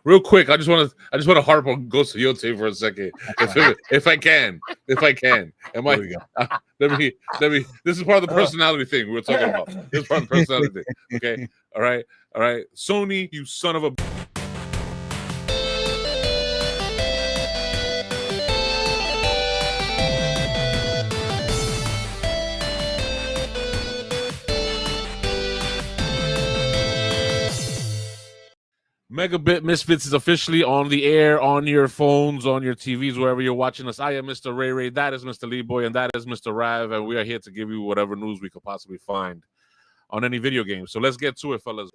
real quick, I just want to harp on Ghost of Yotei for a second, if I can. Am I? Let me. This is part of the personality thing we were talking about. This is part of the personality thing. Okay. All right. Sony, you son of a. Megabit Misfits is officially on the air, on your phones, on your TVs, wherever you're watching us. I am Mr. ReyRey, that is Mr. LeeBoy, and that is Mr. Rav, and we are here to give you whatever news we could possibly find on any video game. So let's get to it, fellas.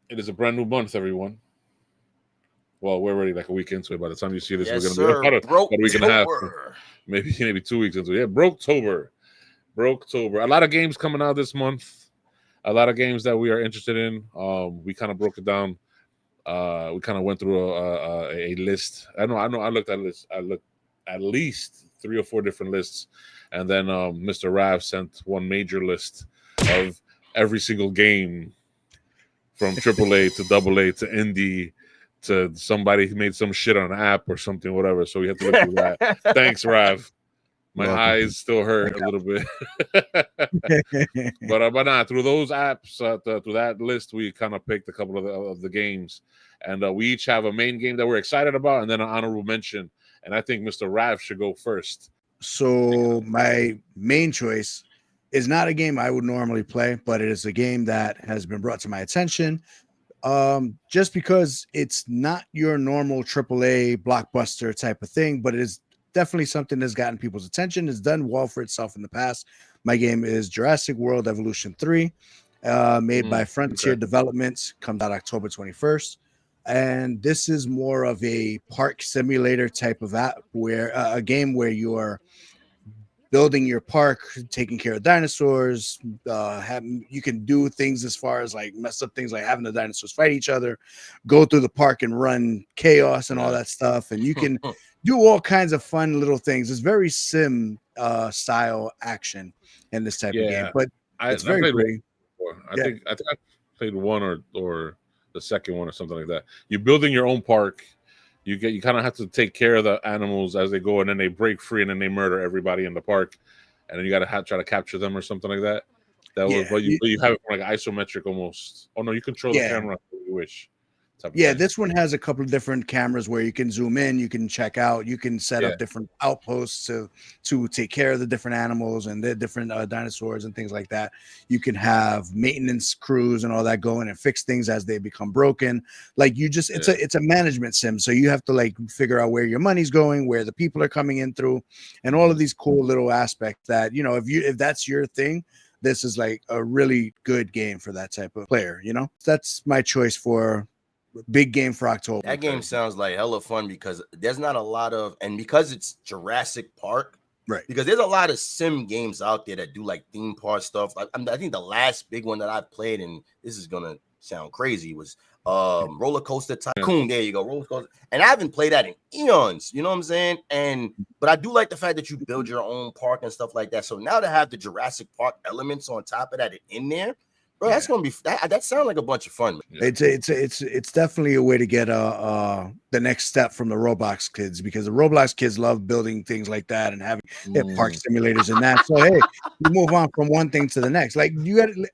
It is a brand new month, everyone. Well, we're already like a week into it. By the time you see this, we're going to be about a week and a half, maybe 2 weeks into it. Yeah, Broketober. A lot of games coming out this month. A lot of games that we are interested in. We kind of broke it down. We kind of went through a list. I know. I looked at lists. I looked at least 3 or 4 different lists, and then Mr. Rav sent one major list of every single game from AAA to AA to indie to somebody who made some shit on an app or something, whatever. So we had to look through that. Thanks, Rav. My eyes still hurt a little bit. but through those apps, through that list, we kind of picked a couple of the games. And we each have a main game that we're excited about and then an honorable mention. And I think Mr. Rav should go first. So my main choice is not a game I would normally play, but it is a game that has been brought to my attention just because it's not your normal AAA blockbuster type of thing, but it is definitely something that's gotten people's attention. It's done well for itself in the past. My game is Jurassic World Evolution 3, made by Frontier Developments, comes out October 21st. And this is more of a park simulator type of app where a game where you are building your park, taking care of dinosaurs. You can do things as far as like mess up things like having the dinosaurs fight each other, go through the park and run chaos and all that stuff. And you can do all kinds of fun little things. It's very sim style action in this type of game, but it's very pretty. I think I played one or the second one or something like that. You're building your own park. You kind of have to take care of the animals as they go, and then they break free, and then they murder everybody in the park, and then you got to try to capture them or something like that. But you have it like isometric almost. Oh no, you control the camera if you wish. This one has a couple of different cameras where you can zoom in, you can check out, you can set up different outposts to take care of the different animals and the different dinosaurs and things like that. You can have maintenance crews and all that going and fix things as they become broken. Like it's a management sim, so you have to like figure out where your money's going, where the people are coming in through, and all of these cool little aspects that if that's your thing. This is like a really good game for that type of player. That's my choice for big game for October. That game sounds like hella fun because there's not a lot of, and because it's Jurassic Park, right? Because there's a lot of sim games out there that do like theme park stuff. I think the last big one that I played, and this is gonna sound crazy, was Roller Coaster Tycoon. There you go, Roller Coaster. And I haven't played that in eons. You know what I'm saying? But I do like the fact that you build your own park and stuff like that. So now to have the Jurassic Park elements on top of that in there. Bro, that's gonna be that sounds like a bunch of fun. It's definitely a way to get the next step from the Roblox kids, because the Roblox kids love building things like that and having park simulators and that. So hey, you move on from one thing to the next. Like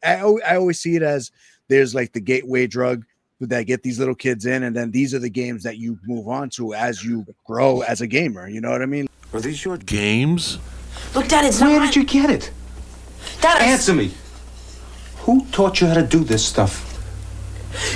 I always see it as there's like the gateway drug that get these little kids in, and then these are the games that you move on to as you grow as a gamer. You know what I mean? Are these your games? Look, Dad, Where did you get it? Dad, answer me. Who taught you how to do this stuff?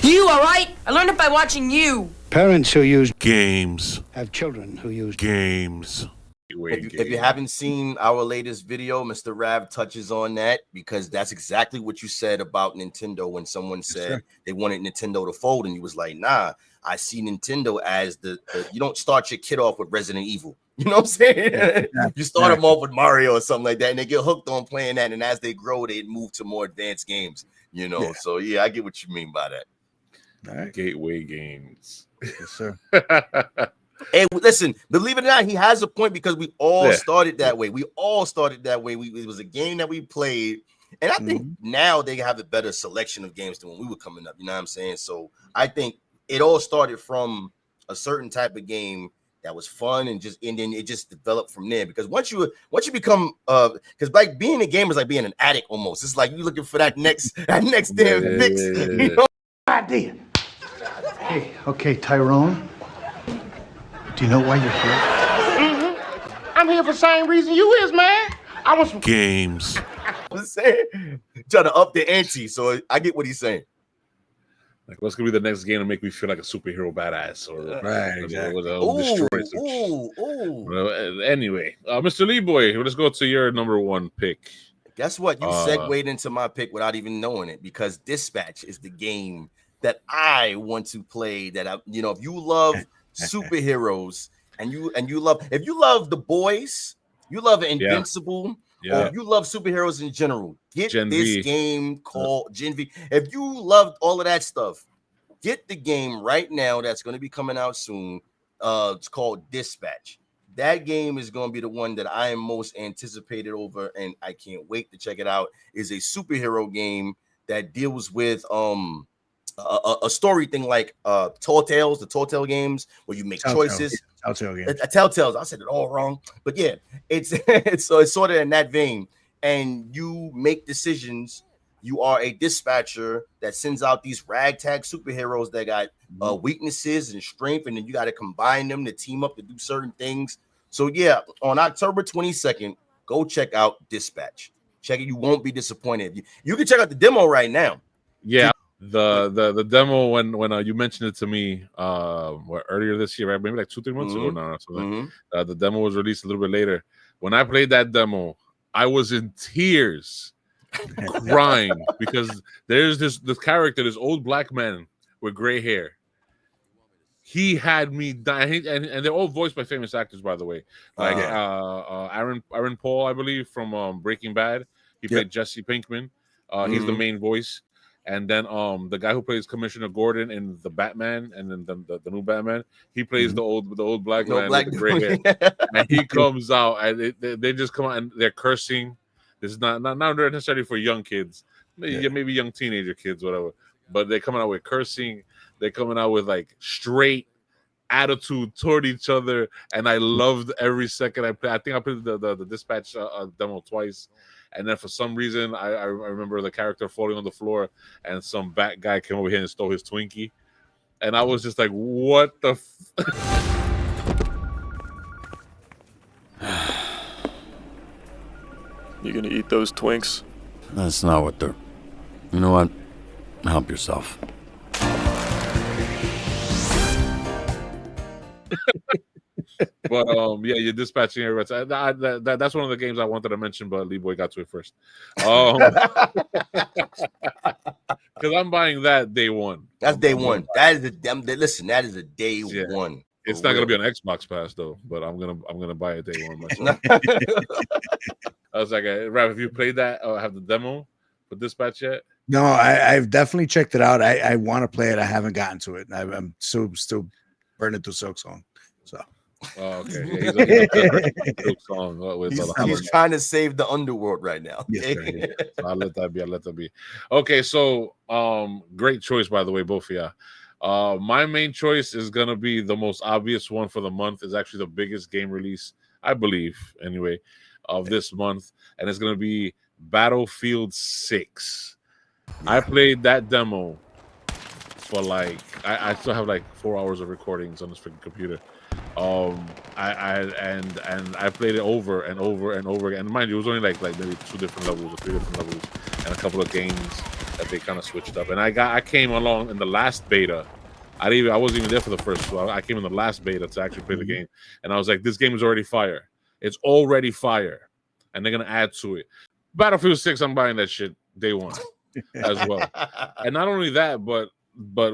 You, all right? I learned it by watching you. Parents who use games have children who use games. If you haven't seen our latest video, Mr. Rav touches on that because that's exactly what you said about Nintendo when someone said they wanted Nintendo to fold, and you was like, nah, I see Nintendo as the you don't start your kid off with Resident Evil. You know what I'm saying? You start them off with Mario or something like that, and they get hooked on playing that, and as they grow, they move to more advanced games, So yeah, I get what you mean by that. All right. Gateway games. Yes, sir. Hey, listen, believe it or not, he has a point because we all started that way. We all started that way. It was a game that we played, and I think now they have a better selection of games than when we were coming up. You know what I'm saying? So I think it all started from a certain type of game that was fun and then it just developed from there. Because once you become because like being a gamer is like being an addict almost. It's like you looking for that next damn fix. You know? Idea. Hey, okay, Tyrone. Do you know why you're here? I'm here for the same reason you is, man. I want some games. I'm saying, trying to up the ante. So I get what he's saying. Like, what's gonna be the next game to make me feel like a superhero badass or Right, exactly. Anyway, Mr. LeeBoy, let's go to your number one pick. Guess what? You segued into my pick without even knowing it, because Dispatch is the game that I want to play. That if you love superheroes and you love, if you love The Boys, you love Invincible. Yeah. Or you love superheroes in general, get Gen this V. game called Gen V. If you loved all of that stuff, get the game right now that's going to be coming out soon. It's called Dispatch. That game is going to be the one that I am most anticipated over, and I can't wait to check it out. It's a superhero game that deals with a story thing like Telltales, the Telltale games, where you make choices. Telltales. I said it all wrong, but yeah, it's sort of in that vein, and you make decisions. You are a dispatcher that sends out these ragtag superheroes that got weaknesses and strength, and then you got to combine them to team up to do certain things. So yeah, on October 22nd, go check out Dispatch. Check it. You won't be disappointed. You can check out the demo right now. Yeah. The demo when you mentioned it to me earlier this year, right? Maybe like 2-3 months ago now. The demo was released a little bit later. When I played that demo, I was in tears, crying, because there's this character, this old black man with gray hair. He had me dying, and they're all voiced by famous actors, by the way. Like Aaron Paul, I believe, from Breaking Bad. He played Jesse Pinkman. He's the main voice. And then the guy who plays Commissioner Gordon in the Batman, and then the new Batman, he plays the old black man with the gray hair. And he comes out, and they just come out and they're cursing. This is not necessarily for young kids, maybe young teenager kids, whatever. But they're coming out with cursing. They're coming out with like straight attitude toward each other, and I loved every second I played. I think I played the Dispatch demo twice. And then for some reason, I remember the character falling on the floor, and some bat guy came over here and stole his Twinkie. And I was just like, what the You gonna eat those Twinks? That's not what they're... You know what? Help yourself. But yeah, you're dispatching everybody. That's one of the games I wanted to mention, but LeeBoy got to it first. Because I'm buying that day one. That's day one. That is listen. That is a day one. It's not gonna be on Xbox Pass though, but I'm gonna buy it day one myself. I was like, Rav, have you played that or have the demo for Dispatch yet? No, I've definitely checked it out. I want to play it. I haven't gotten to it. I'm still burning through Silk Song. So. Oh, okay. Yeah, he's trying to save the underworld right now. Yes, right, so I'll let that be. Okay, so great choice, by the way, both of y'all. My main choice is gonna be the most obvious one for the month. Is actually the biggest game release, I believe, anyway, of this month, and it's gonna be Battlefield 6. I played that demo for like I still have like 4 hours of recordings on this freaking computer. I played it over and over and over again. And mind you, it was only like maybe 2 different levels or 3 different levels, and a couple of games that they kind of switched up. And I came along in the last beta. I wasn't even there for the first 2. I came in the last beta to actually play the game, and I was like, this game is already fire. It's already fire, and they're gonna add to it. Battlefield 6, I'm buying that shit day one as well. And not only that, but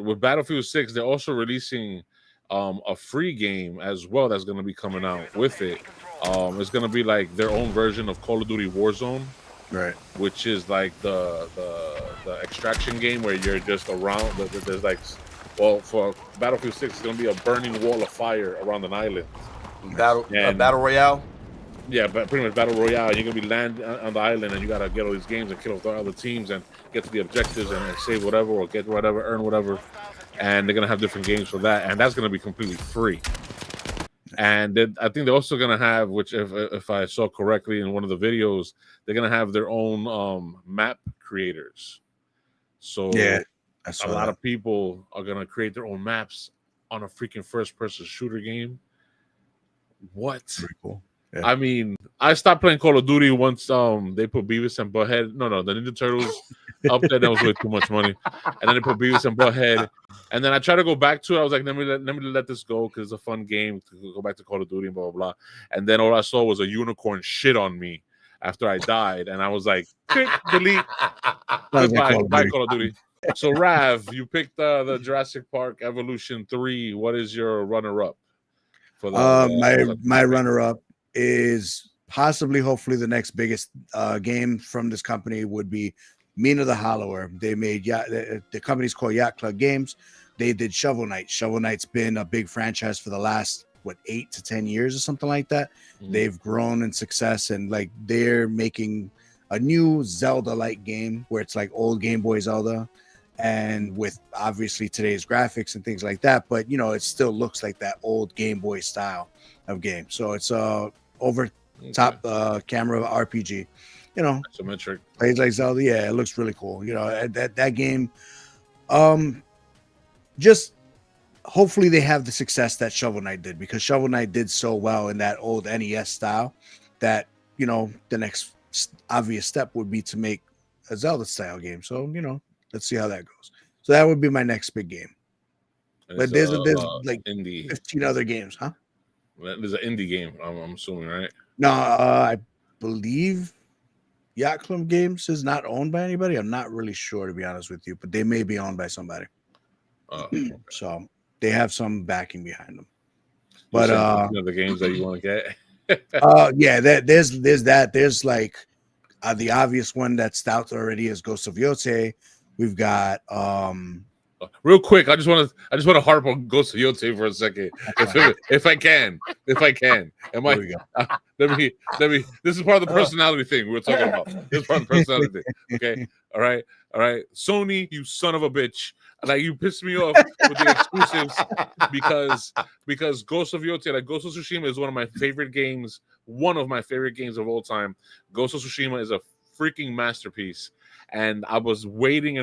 with Battlefield 6, they're also releasing a free game as well that's going to be coming out with it. It's going to be like their own version of Call of Duty Warzone, right? Which is like the extraction game where you're just around. There's like, well, for Battlefield 6, it's going to be a burning wall of fire around an island. Battle Royale. Yeah, but pretty much Battle Royale. You're going to be landing on the island, and you got to get all these games and kill off the other teams and get to the objectives and save whatever or get whatever, earn whatever. and they're gonna have different games for that, and that's gonna be completely free. And then I think they're also gonna have, which if I saw correctly in one of the videos, they're gonna have their own map creators. So Yeah, a lot of people are gonna create their own maps on a freaking first-person shooter game. What? Pretty cool. Yeah. I mean, I stopped playing Call of Duty once they put Beavis and Butthead. No, the Ninja Turtles up there. That was way too much money. And then they put Beavis and Butthead. And then I tried to go back to it. I was like, let me let this go because it's a fun game to go back to Call of Duty and blah, blah, blah. And then all I saw was a unicorn shit on me after I died. And I was like, delete. Bye, Call of Duty. So, Rav, you picked the Jurassic Park Evolution 3. What is your runner-up? For my runner-up is possibly, hopefully, the next biggest game from this company would be Mina the Hollower. They made the company's called Yacht Club Games. They did Shovel Knight. Shovel Knight's been a big franchise for the last 8 to 10 years or something like that. Mm-hmm. They've grown in success, and like they're making a new Zelda-like game where it's like old Game Boy Zelda, and with obviously today's graphics and things like that, but it still looks like that old Game Boy style of game. So it's over top camera RPG, symmetric, plays like Zelda. Yeah, it looks really cool. That game, just hopefully they have the success that Shovel Knight did, because Shovel Knight did so well in that old NES style that the next obvious step would be to make a Zelda style game. So let's see how that goes. So that would be my next big game. But there's like indie 15 other games, huh? There's an indie game, I'm assuming, right? No, I believe Yacht Club Games is not owned by anybody. I'm not really sure, to be honest with you, but they may be owned by somebody. Okay. So they have some backing behind them. But the games that you want to get. Yeah, there's that. There's like the obvious one that's out already is Ghost of Yotei. We've got real quick. I just want to harp on Ghost of Yotei for a second, if I can. Let me. This is part of the personality thing we were talking about. This is part of the personality thing. Okay. All right. Sony, you son of a bitch. Like, you pissed me off with the exclusives because Ghost of Yotei, like Ghost of Tsushima, is one of my favorite games of all time. Ghost of Tsushima is a freaking masterpiece. And I was waiting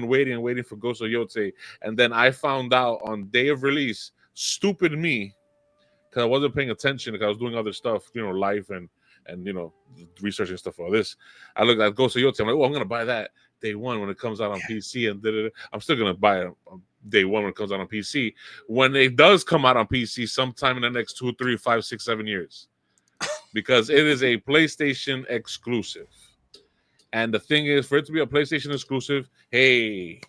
for Ghost of Yotei. And then I found out on day of release, stupid me, because I wasn't paying attention because I was doing other stuff, life and researching stuff for this. I looked at Ghost of Yotei. I'm like, I'm going to buy that day one when it comes out on PC. And I'm still going to buy it day one when it comes out on PC. When it does come out on PC sometime in the next 2, 3, 5, 6, 7 years. Because it is a PlayStation exclusive. And the thing is, for it to be a PlayStation exclusive, hey,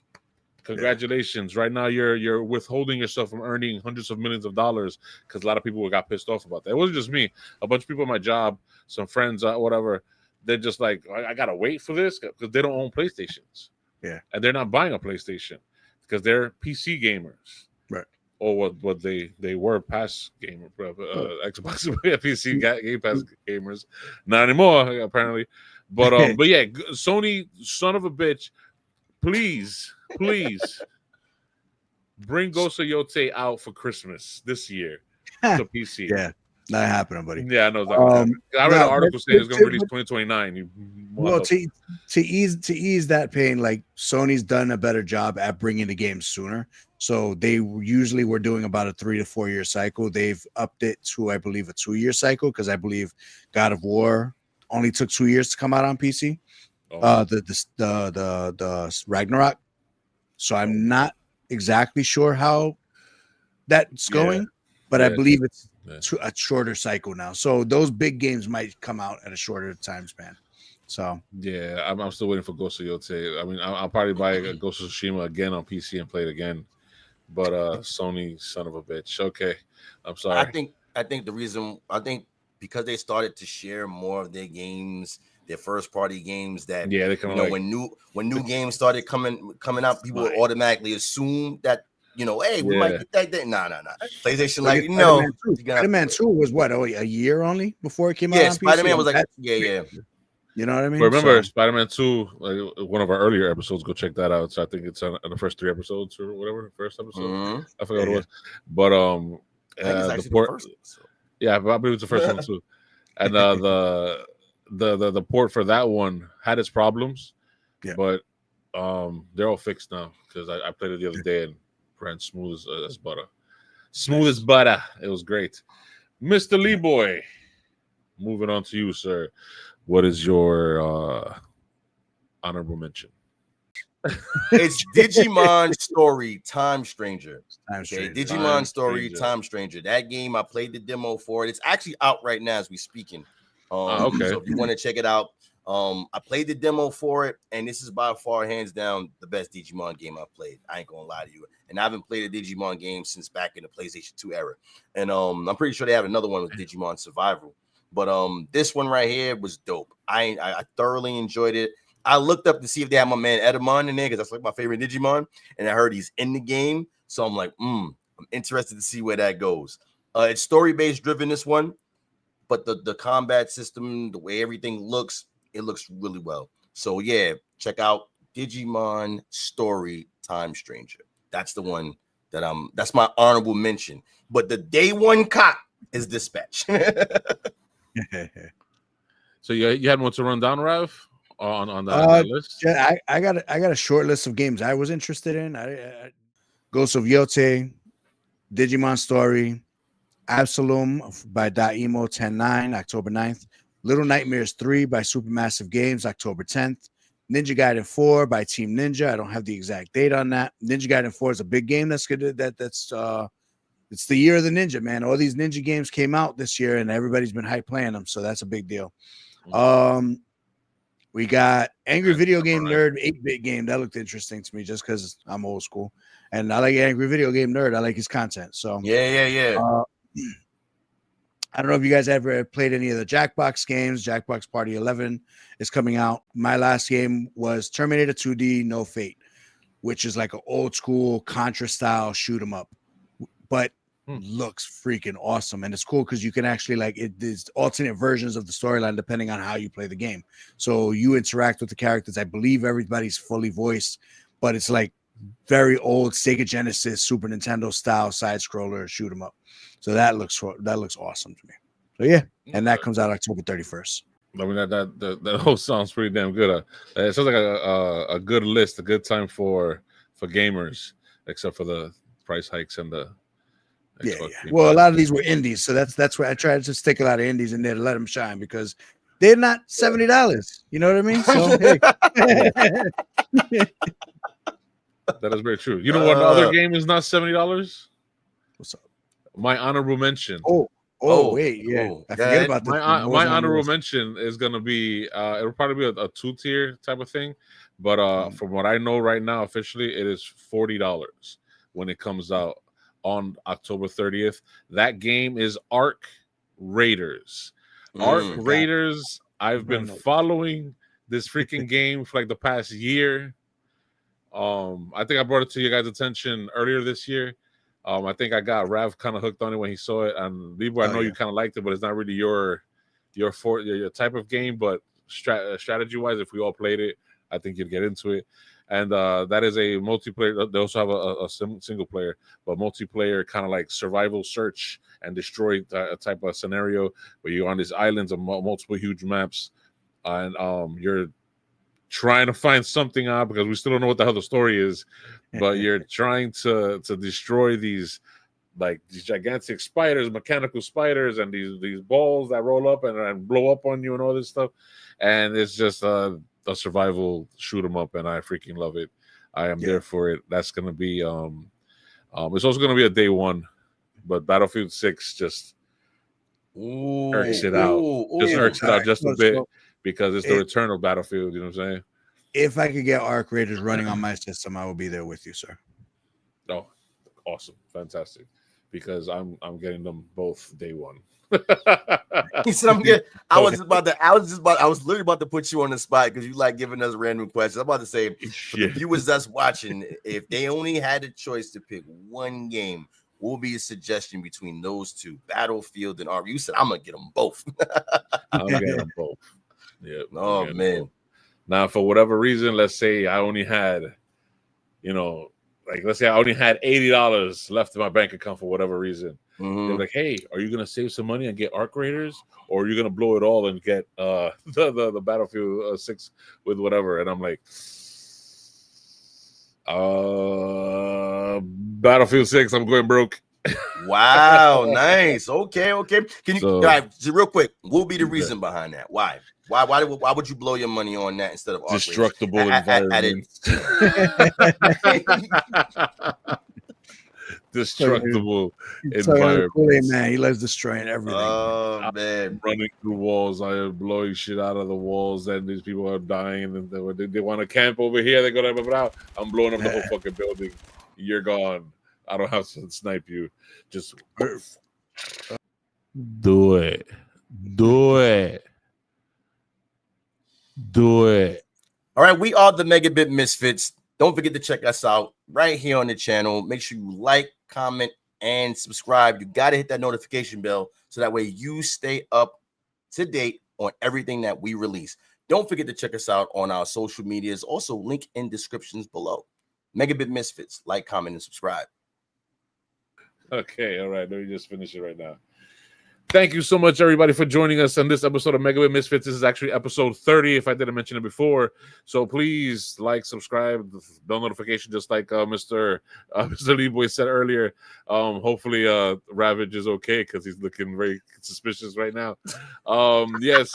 congratulations. Right now, you're withholding yourself from earning hundreds of millions of dollars, because a lot of people got pissed off about that. It wasn't just me. A bunch of people at my job, some friends, whatever, they're just like, I got to wait for this because they don't own PlayStations. Yeah. And they're not buying a PlayStation because they're PC gamers. Right. Or what they were past gamer, Xbox PC Game Pass gamers. Not anymore, apparently. But yeah, Sony, son of a bitch, please bring Ghost of Yotei out for Christmas this year to PC. Yeah, not happening, buddy. Yeah, I know. I read an article saying it's going to release 2029. Well, to ease that pain, like Sony's done a better job at bringing the games sooner. So they usually were doing about a 3 to 4 year cycle. They've upped it to, I believe, a 2-year cycle, because I believe God of War only took 2 years to come out on PC. The Ragnarok. So I'm not exactly sure how that's going, but I believe it's a shorter cycle now. So those big games might come out at a shorter time span. So yeah, I'm still waiting for Ghost of Yotei. I mean, I'll probably buy a Ghost of Tsushima again on PC and play it again. But Sony, son of a bitch. Okay, I'm sorry. I think the reason because they started to share more of their games, their first party games, that they can when new games started coming out, people would automatically assume that hey, we might get that. Nah. PlayStation, like, no. Spider-Man 2 was what, a year only before it came out? Yeah, on Spider-Man PC? was like, yeah. You know what I mean? Remember So, Spider-Man 2, like one of our earlier episodes, go check that out. So I think it's on the first 3 episodes or whatever, first episode. Mhm. I forgot what it was. But I think it's the actually port, the first episode. yeah, I believe it's the first one too. And the port for that one had its problems, Yeah. but they're all fixed now because I played it the other day and ran smooth as butter. Smooth as butter. It was great. Mr. Lee Boy, moving on to you, sir. What is your honorable mention? It's Digimon Story Time Stranger. Time Okay, Stranger. Digimon Time Story Stranger. Time Stranger. That game, I played the demo for it. It's actually out right now as we speaking. Okay. So if you want to check it out, I played the demo for it, and this is by far, hands down, the best Digimon game I've played. I ain't gonna lie to you. And I haven't played a Digimon game since back in the PlayStation 2 era. And I'm pretty sure they have another one with Digimon Survival. But this one right here was dope. I thoroughly enjoyed it. I looked up to see if they had my man Edamon in there because that's like my favorite Digimon, and I heard he's in the game. So I'm like, I'm interested to see where that goes. It's story-based driven, this one, but the combat system, the way everything looks, it looks really well. So yeah, check out Digimon Story Time Stranger. That's the one that's my honorable mention. But the day one cop is Dispatch. So you had one to run down, Rav, on that list? Yeah, I got a short list of games I was interested in. I Ghost of Yotei, Digimon Story, Absalom by Daimo 10/9, October 9th. Little Nightmares 3 by Supermassive Games, October 10th. Ninja Gaiden 4 by Team Ninja. I don't have the exact date on that. Ninja Gaiden 4 is a big game. That's good. It's the year of the ninja, man. All these ninja games came out this year, and everybody's been hype playing them. So that's a big deal. We got Angry Video Game Nerd 8-bit game. That looked interesting to me just because I'm old school. And I like Angry Video Game Nerd. I like his content. So yeah. I don't know if you guys ever played any of the Jackbox games. Jackbox Party 11 is coming out. My last game was Terminator 2D No Fate, which is like an old school Contra style shoot 'em up, but looks freaking awesome. And it's cool because you can actually there's alternate versions of the storyline depending on how you play the game. So you interact with the characters. I believe everybody's fully voiced, but it's like very old Sega Genesis, Super Nintendo style side scroller shoot 'em up. So that looks awesome to me. So yeah, and that comes out October 31st. I mean that whole sounds pretty damn good. It sounds like a good list, a good time for gamers, except for the price hikes and the Xbox Game Well, a Pass. lot of these were indies, so that's where I tried to stick a lot of indies in there to let them shine because they're not $70. You know what I mean? So hey. That is very true. You know what other game is not $70? What's up? My honorable mention. Wait, yeah. I forget about this. My honorable mention is gonna be it'll probably be a 2-tier type of thing, but from what I know right now, officially, it is $40 when it comes out on October 30th. That game is Arc Raiders. Arc Raiders. I've been following this freaking game for like the past year. I think I brought it to you guys' attention earlier this year. I think I got Rav kind of hooked on it when he saw it, and LeeBoy, I know you kind of liked it, but it's not really your type of game. But strategy wise, if we all played it, I think you'd get into it. And that is a multiplayer. They also have a single player, but multiplayer kind of like survival, search and destroy type of scenario where you're on these islands of multiple huge maps, and you're trying to find something out because we still don't know what the hell the story is, but you're trying to destroy these gigantic spiders, mechanical spiders, and these balls that roll up and blow up on you and all this stuff. And it's just a survival shoot 'em up, and I freaking love it. I am there for it. That's gonna be it's also gonna be a day one, but Battlefield 6 just irks it out. Irks it out just a bit. Because it's the return of Battlefield, you know what I'm saying? If I could get Arc Raiders running on my system, I will be there with you, sir. Oh, awesome, fantastic! Because I'm getting them both day one. He said, "I'm good." I was literally about to put you on the spot because you like giving us random questions. I'm about to say, for the viewers that's watching, if they only had a choice to pick one game, what would be a suggestion between those two, Battlefield and Arc? You said, "I'm gonna get them both." I'm getting them both. Yeah. Oh man. Now, for whatever reason, let's say I only had, let's say I only had $80 left in my bank account for whatever reason. They're like, "Hey, are you gonna save some money and get arc raiders, or are you gonna blow it all and get the Battlefield 6 with whatever?" And I'm like, Battlefield 6. I'm going broke. Wow, nice. Okay. Can you all right, just real quick? What would be the reason behind that? Why would you blow your money on that instead of destructible environment? Destructible environment. Man, he loves destroying everything. Oh man, I'm running through walls. I am blowing shit out of the walls, and these people are dying. And they want to camp over here. They're gonna blah, blah. I'm blowing up the whole fucking building. You're gone. I don't have to snipe you. Just do it. Do it. Do it. All right, we are the Megabit Misfits. Don't forget to check us out right here on the channel. Make sure you like, comment, and subscribe. You got to hit that notification bell so that way you stay up to date on everything that we release. Don't forget to check us out on our social medias. Also, link in descriptions below. Megabit Misfits. Like, comment, and subscribe. Okay, all right. Let me just finish it right now. Thank you so much, everybody, for joining us on this episode of Megabit Misfits. This is actually episode 30, if I didn't mention it before. So please like, subscribe, bell notification, just like Mr. LeeBoy said earlier. Hopefully, Ravage is okay because he's looking very suspicious right now. Yes,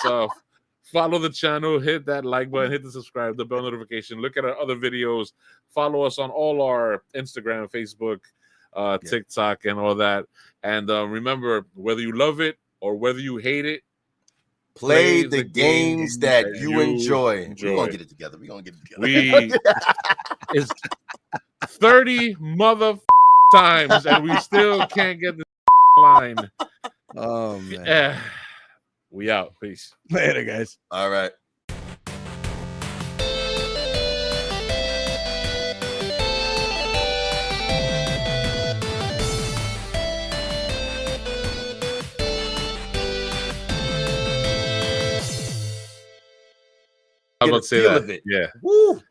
follow the channel, hit that like button, hit the subscribe, the bell notification. Look at our other videos. Follow us on all our Instagram, Facebook, TikTok, and all that. And remember, whether you love it or whether you hate it, play the games that you enjoy. We're gonna get it together. It's 30 mother times, and we still can't get the line. Oh man. We out. Peace. Later, guys. All right. I was about to say that. Yeah. Woo.